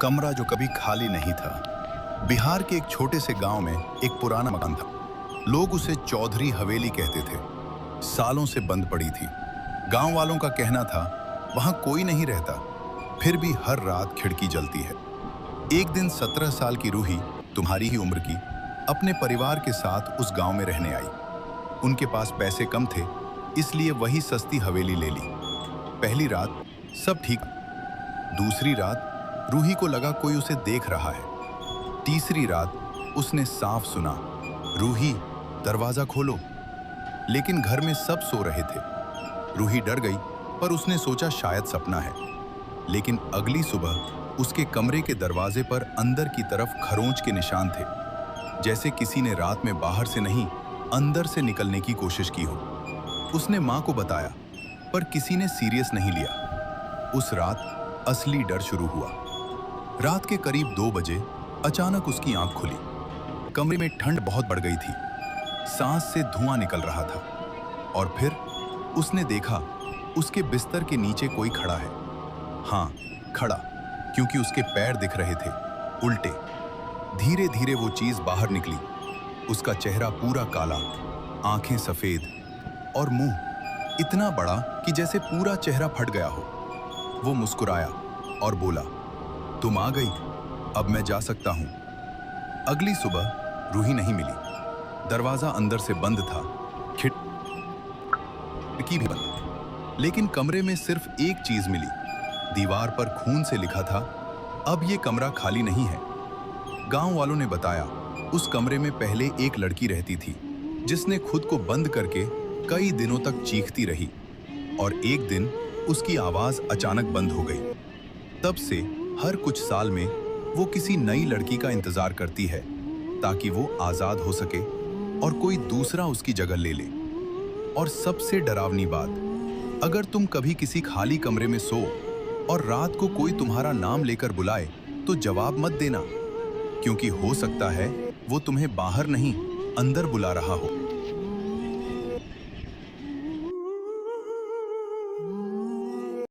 कमरा जो कभी खाली नहीं था। बिहार के एक छोटे से गांव में एक पुराना मकान था। लोग उसे चौधरी हवेली कहते थे। सालों से बंद पड़ी थी। गांव वालों का कहना था वहां कोई नहीं रहता, फिर भी हर रात खिड़की जलती है। एक दिन 17 साल की रूही, तुम्हारी ही उम्र की, अपने परिवार के साथ उस गांव में रहने आई। उनके पास पैसे कम थे, इसलिए वही सस्ती हवेली ले ली। पहली रात सब ठीक। दूसरी रात रूही को लगा कोई उसे देख रहा है। तीसरी रात उसने साफ सुना, रूही दरवाजा खोलो। लेकिन घर में सब सो रहे थे। रूही डर गई, पर उसने सोचा शायद सपना है। लेकिन अगली सुबह उसके कमरे के दरवाजे पर अंदर की तरफ खरोंच के निशान थे, जैसे किसी ने रात में बाहर से नहीं अंदर से निकलने की कोशिश की हो। उसने मां को बताया, पर किसी ने सीरियस नहीं लिया। उस रात असली डर शुरू हुआ। रात के करीब 2 बजे अचानक उसकी आंख खुली। कमरे में ठंड बहुत बढ़ गई थी। सांस से धुआं निकल रहा था। और फिर उसने देखा उसके बिस्तर के नीचे कोई खड़ा है। हाँ, खड़ा, क्योंकि उसके पैर दिख रहे थे, उल्टे। धीरे धीरे वो चीज बाहर निकली। उसका चेहरा पूरा काला, आंखें सफेद और मुंह इतना बड़ा कि जैसे पूरा चेहरा फट गया हो। वो मुस्कुराया और बोला, तुम आ गई, अब मैं जा सकता हूं। अगली सुबह रूही नहीं मिली। दरवाजा अंदर से बंद था, खिड़की भी बंद। लेकिन कमरे में सिर्फ एक चीज मिली। दीवार पर खून से लिखा था, अब ये कमरा खाली नहीं है। गांव वालों ने बताया, उस कमरे में पहले एक लड़की रहती थी, जिसने खुद को बंद करके कई दिनों तक चीखती रही। और एक दिन उसकी आवाज अचानक बंद हो गई। तब से हर कुछ साल में वो किसी नई लड़की का इंतजार करती है, ताकि वो आजाद हो सके और कोई दूसरा उसकी जगह ले ले। और सबसे डरावनी बात, अगर तुम कभी किसी खाली कमरे में सो और रात को कोई तुम्हारा नाम लेकर बुलाए, तो जवाब मत देना, क्योंकि हो सकता है वो तुम्हें बाहर नहीं, अंदर बुला रहा हो।